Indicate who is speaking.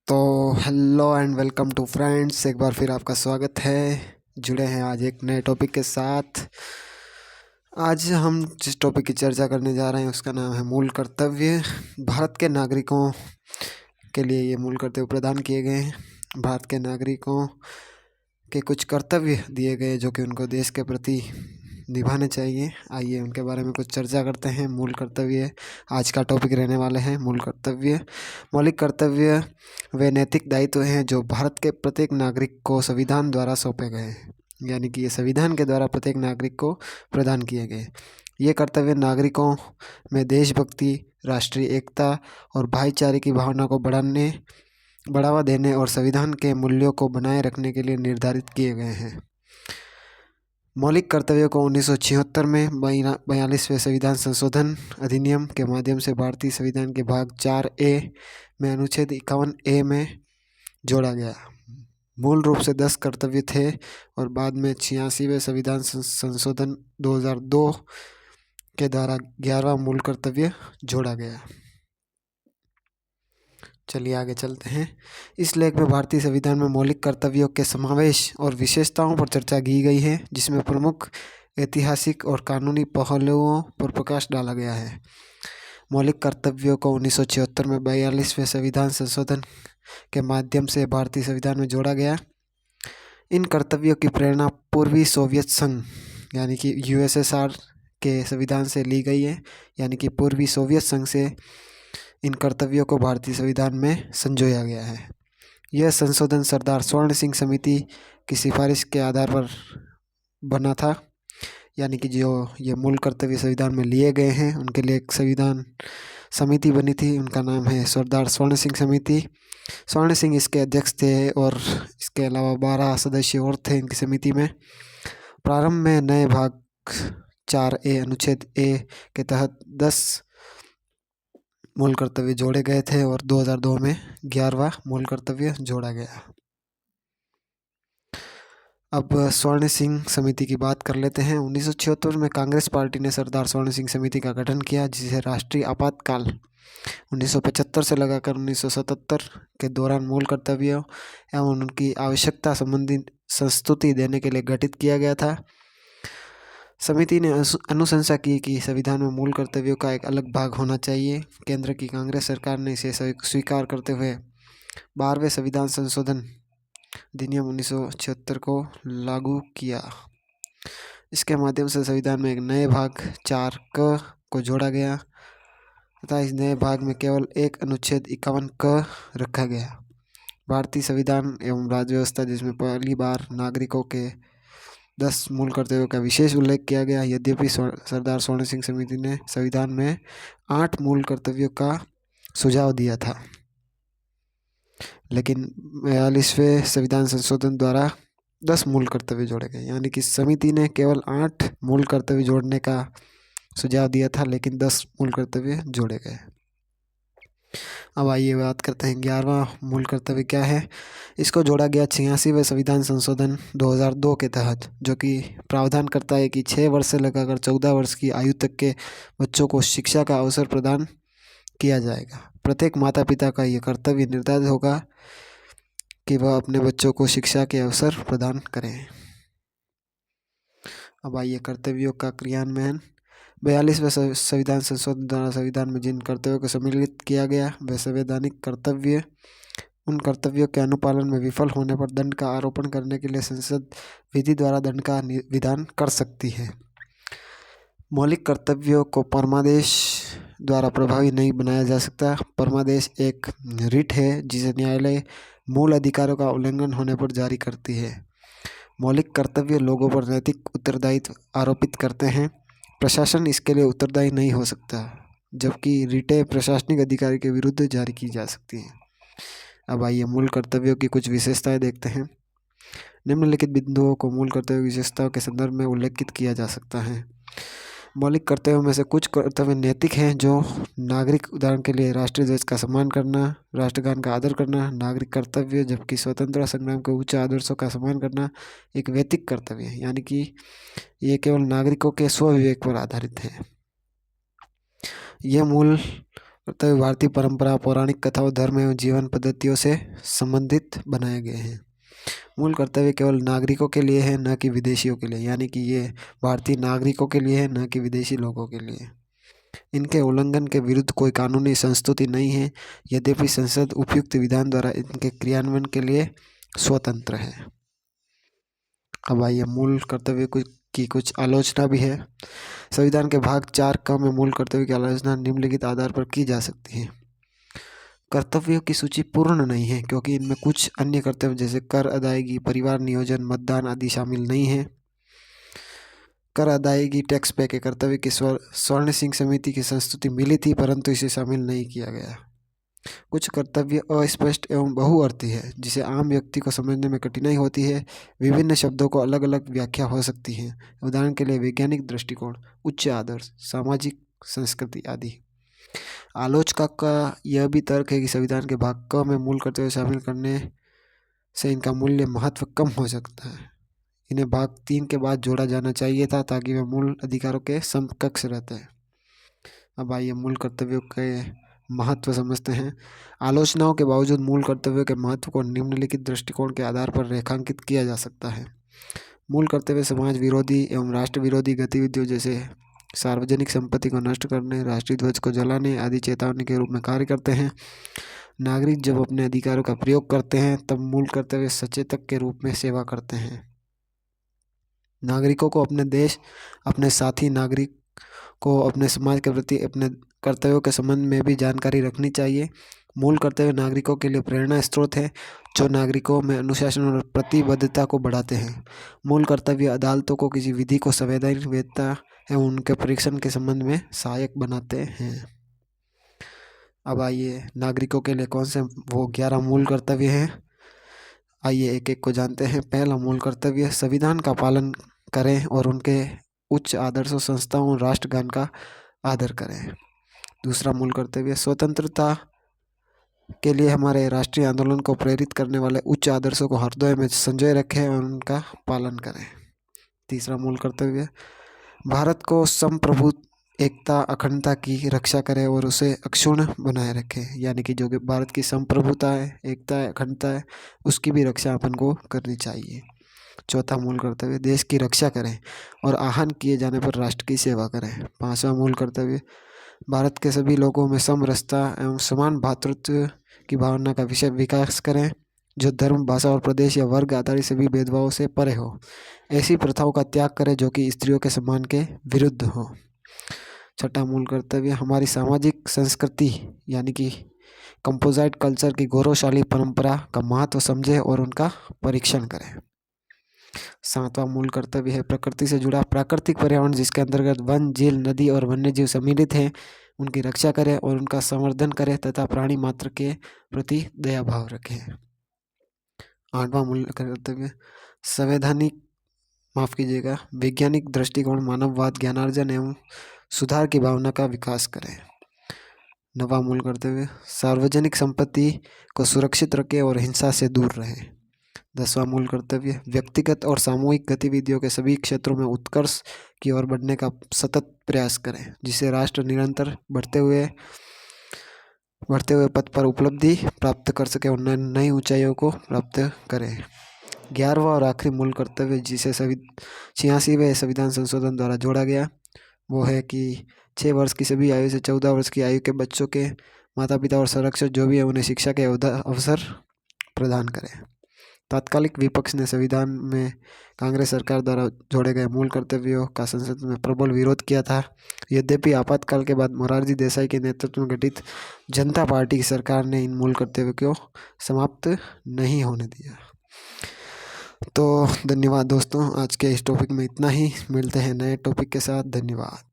Speaker 1: तो hello and welcome to friends, एक बार फिर आपका स्वागत है। जुड़े हैं आज एक नए टॉपिक के साथ। आज हम जिस टॉपिक की चर्चा करने जा रहे हैं उसका नाम है मूल कर्तव्य। भारत के नागरिकों के लिए ये मूल कर्तव्य प्रदान किए गए हैं। भारत के नागरिकों के कुछ कर्तव्य दिए गए जो कि उनको देश के प्रति निभाने चाहिए। आइए उनके बारे में कुछ चर्चा करते हैं। मूल कर्तव्य आज का टॉपिक रहने वाले हैं। मूल कर्तव्य, मौलिक कर्तव्य वे नैतिक दायित्व हैं जो भारत के प्रत्येक नागरिक को संविधान द्वारा सौंपे गए हैं। यानी कि ये संविधान के द्वारा प्रत्येक नागरिक को प्रदान किए गए। ये कर्तव्य नागरिकों में देशभक्ति, राष्ट्रीय एकता और भाईचारे की भावना को बढ़ावा देने और संविधान के मूल्यों को बनाए रखने के लिए निर्धारित किए गए हैं। मौलिक कर्तव्यों को 1976 में 42वें संविधान संशोधन अधिनियम के माध्यम से भारतीय संविधान के भाग 4A में अनुच्छेद 51A में जोड़ा गया। मूल रूप से 10 कर्तव्य थे और बाद में 86वें संविधान संशोधन 2002 के द्वारा 11वां मूल कर्तव्य जोड़ा गया। चलिए आगे चलते हैं। इस लेख में भारतीय संविधान में मौलिक कर्तव्यों के समावेश और विशेषताओं पर चर्चा की गई है, जिसमें प्रमुख ऐतिहासिक और कानूनी पहलुओं पर प्रकाश डाला गया है। मौलिक कर्तव्यों को 1976 में 42वें संविधान संशोधन के माध्यम से भारतीय संविधान में जोड़ा गया। इन कर्तव्यों की प्रेरणा पूर्वी सोवियत संघ यानी कि USSR के संविधान से ली गई है। यानी कि पूर्वी सोवियत संघ से इन कर्तव्यों को भारतीय संविधान में संजोया गया है। यह संशोधन सरदार स्वर्ण सिंह समिति की सिफारिश के आधार पर बना था। यानी कि जो ये मूल कर्तव्य संविधान में लिए गए हैं उनके लिए एक संविधान समिति बनी थी। उनका नाम है सरदार स्वर्ण सिंह समिति। स्वर्ण सिंह इसके अध्यक्ष थे और इसके अलावा 12 सदस्य और थे इनकी समिति में। प्रारंभ में नए भाग 4A अनुच्छेद A के तहत 10 मूल कर्तव्य जोड़े गए थे और 2002 में 11वां मूल कर्तव्य जोड़ा गया। अब स्वर्ण सिंह समिति की बात कर लेते हैं। 1976 में कांग्रेस पार्टी ने सरदार स्वर्ण सिंह समिति का गठन किया, जिसे राष्ट्रीय आपातकाल 1975 से लगाकर 1977 के दौरान मूल कर्तव्यों एवं उनकी आवश्यकता संबंधी संस्तुति देने के लिए गठित किया गया था। समिति ने अनुशंसा की कि संविधान में मूल कर्तव्यों का एक अलग भाग होना चाहिए। केंद्र की कांग्रेस सरकार ने इसे स्वीकार करते हुए 12वें संविधान संशोधन अधिनियम 1976 को लागू किया। इसके माध्यम से संविधान में एक नए भाग 4K को जोड़ा गया तथा इस नए भाग में केवल एक अनुच्छेद 51K रखा गया। भारतीय संविधान एवं राज्य व्यवस्था जिसमें पहली बार नागरिकों के 10 मूल कर्तव्यों का विशेष उल्लेख किया गया। यद्यपि सरदार स्वर्ण सिंह समिति ने संविधान में 8 मूल कर्तव्यों का सुझाव दिया था, लेकिन 42वें संविधान संशोधन द्वारा 10 मूल कर्तव्य जोड़े गए। यानी कि समिति ने केवल 8 मूल कर्तव्य जोड़ने का सुझाव दिया था, लेकिन 10 मूल कर्तव्य जोड़े गए। अब आइए बात करते हैं 11वां मूल कर्तव्य क्या है। इसको जोड़ा गया 86वें संविधान संशोधन 2002 के तहत, जो कि प्रावधान करता है कि 6 वर्ष से लगाकर 14 वर्ष की आयु तक के बच्चों को शिक्षा का अवसर प्रदान किया जाएगा। प्रत्येक माता पिता का ये कर्तव्य निर्धारित होगा कि वह अपने बच्चों को शिक्षा के अवसर प्रदान करें। अब आइए कर्तव्यों का क्रियान्वयन। 42वें संविधान संशोधन द्वारा संविधान में जिन कर्तव्यों को सम्मिलित किया गया वे संवैधानिक कर्तव्य। उन कर्तव्यों के अनुपालन में विफल होने पर दंड का आरोपण करने के लिए संसद विधि द्वारा दंड का विधान कर सकती है। मौलिक कर्तव्यों को परमादेश द्वारा प्रभावी नहीं बनाया जा सकता। परमादेश एक रिट है जिसे न्यायालय मूल अधिकारों का उल्लंघन होने पर जारी करती है। मौलिक कर्तव्य लोगों पर नैतिक उत्तरदायित्व आरोपित करते हैं। प्रशासन इसके लिए उत्तरदायी नहीं हो सकता, जबकि रिटें प्रशासनिक अधिकारी के विरुद्ध जारी की जा सकती हैं। अब आइए मूल कर्तव्यों की कुछ विशेषताएं देखते हैं। निम्नलिखित बिंदुओं को मूल कर्तव्य विशेषताओं के संदर्भ में उल्लेखित किया जा सकता है। मौलिक कर्तव्यों में से कुछ कर्तव्य नैतिक हैं, जो नागरिक, उदाहरण के लिए राष्ट्रीय ध्वज का सम्मान करना, राष्ट्रगान का आदर करना नागरिक कर्तव्य, जबकि स्वतंत्रता संग्राम के उच्च आदर्शों का सम्मान करना एक वैयक्तिक कर्तव्य है। यानी कि ये केवल नागरिकों के स्व विवेक पर आधारित है। यह मूल कर्तव्य भारतीय परंपरा, पौराणिक कथाओं, धर्म एवं जीवन पद्धतियों से संबंधित बनाए गए हैं। मूल कर्तव्य केवल नागरिकों के लिए है, न कि विदेशियों के लिए, यानी कि ये भारतीय नागरिकों के लिए है, न कि विदेशी लोगों के लिए। इनके उल्लंघन के विरुद्ध कोई कानूनी संस्तुति नहीं है, यद्यपि संसद उपयुक्त विधान द्वारा इनके क्रियान्वयन के लिए स्वतंत्र है। अब आइए मूल कर्तव्य की कुछ आलोचना भी है। संविधान के भाग 4 में मूल कर्तव्य की आलोचना निम्नलिखित आधार पर की जा सकती है। कर्तव्यों की सूची पूर्ण नहीं है, क्योंकि इनमें कुछ अन्य कर्तव्य जैसे कर अदायगी, परिवार नियोजन, मतदान आदि शामिल नहीं है। कर अदायगी टैक्स पे के कर्तव्य की स्वर्ण सिंह समिति की संस्तुति मिली थी, परंतु इसे शामिल नहीं किया गया। कुछ कर्तव्य अस्पष्ट एवं बहुअर्थी है, जिसे आम व्यक्ति को समझने में कठिनाई होती है। विभिन्न शब्दों को अलग अलग व्याख्या हो सकती है। उदाहरण के लिए वैज्ञानिक दृष्टिकोण, उच्च आदर्श, सामाजिक संस्कृति आदि। आलोचक का यह भी तर्क है कि संविधान के भाग क में मूल कर्तव्य शामिल करने से इनका मूल्य महत्व कम हो सकता है। इन्हें भाग 3 के बाद जोड़ा जाना चाहिए था, ताकि वे मूल अधिकारों के समकक्ष रहते हैं। अब आइए मूल कर्तव्यों के महत्व समझते हैं। आलोचनाओं के बावजूद मूल कर्तव्यों के महत्व को निम्नलिखित दृष्टिकोण के आधार पर रेखांकित किया जा सकता है। मूल कर्तव्य समाज विरोधी एवं राष्ट्र विरोधी गतिविधियों जैसे सार्वजनिक संपत्ति को नष्ट करने, राष्ट्रीय ध्वज को जलाने आदि चेतावनी के रूप में कार्य करते हैं। नागरिक जब अपने अधिकारों का प्रयोग करते हैं, तब मूल कर्तव्य सचेतक के रूप में सेवा करते हैं। नागरिकों को अपने देश, अपने साथी नागरिक को अपने समाज के प्रति अपने कर्तव्यों के संबंध में भी जानकारी रखनी चाहिए। मूल कर्तव्य नागरिकों के लिए प्रेरणा स्रोत है, जो नागरिकों में अनुशासन और प्रतिबद्धता को बढ़ाते हैं। मूल कर्तव्य अदालतों को किसी विधि को संवैधानिक वैधता एवं उनके परीक्षण के संबंध में सहायक बनाते हैं। अब आइए नागरिकों के लिए कौन से वो 11 मूल कर्तव्य हैं, आइए एक एक को जानते हैं। पहला मूल कर्तव्य, संविधान का पालन करें और उनके उच्च आदर्शों, संस्थाओं, राष्ट्रगान का आदर करें। दूसरा मूल कर्तव्य, स्वतंत्रता के लिए हमारे राष्ट्रीय आंदोलन को प्रेरित करने वाले उच्च आदर्शों को हृदय में संजोए रखें और उनका पालन करें। तीसरा मूल कर्तव्य, भारत को संप्रभु एकता, अखंडता की रक्षा करें और उसे अक्षुण्ण बनाए रखें, यानी कि जो भारत की संप्रभुता है, एकता है, अखंडता है, उसकी भी रक्षा अपन को करनी चाहिए। चौथा मूल कर्तव्य, देश की रक्षा करें और आहन किए जाने पर राष्ट्र की सेवा करें। पांचवा मूल कर्तव्य, भारत के सभी लोगों में समरसता एवं समान भातृत्व की भावना का विकास करें, जो धर्म, भाषा और प्रदेश या वर्ग आधारित सभी भेदभावों से परे हो। ऐसी प्रथाओं का त्याग करें जो कि स्त्रियों के सम्मान के विरुद्ध हो। छठा मूल कर्तव्य, हमारी सामाजिक संस्कृति यानी कि कंपोजिट कल्चर की गौरवशाली परंपरा का महत्व समझें और उनका परीक्षण करें। सातवां मूल कर्तव्य है प्रकृति से जुड़ा प्राकृतिक पर्यावरण, जिसके अंतर्गत वन, झील, नदी और वन्यजीव सम्मिलित हैं, उनकी रक्षा करें और उनका संवर्धन करें तथा प्राणी मात्र के प्रति दया भाव रखें। आठवां मूल कर्तव्य, वैज्ञानिक दृष्टिकोण, मानववाद, ज्ञानार्जन एवं सुधार की भावना का विकास करें। नवां मूल कर्तव्य, सार्वजनिक संपत्ति को सुरक्षित रखें और हिंसा से दूर रहें। 10वां मूल कर्तव्य, व्यक्तिगत और सामूहिक गतिविधियों के सभी क्षेत्रों में उत्कर्ष की ओर बढ़ने का सतत प्रयास करें, जिससे राष्ट्र निरंतर बढ़ते हुए पथ पर उपलब्धि प्राप्त कर सके और नई ऊंचाइयों को प्राप्त करें। 11वां और आखिरी मूल कर्तव्य, जिसे 86वें संविधान संशोधन द्वारा जोड़ा गया, वो है कि 6 वर्ष की सभी आयु से 14 वर्ष की आयु के बच्चों के माता पिता और संरक्षक जो भी है, उन्हें शिक्षा के अवसर प्रदान करें। तात्कालिक विपक्ष ने संविधान में कांग्रेस सरकार द्वारा जोड़े गए मूल कर्तव्यों का संसद में प्रबल विरोध किया था। यद्यपि आपातकाल के बाद मोरारजी देसाई के नेतृत्व में गठित जनता पार्टी की सरकार ने इन मूल कर्तव्यों को समाप्त नहीं होने दिया। तो धन्यवाद दोस्तों, आज के इस टॉपिक में इतना ही। मिलते हैं नए टॉपिक के साथ। धन्यवाद।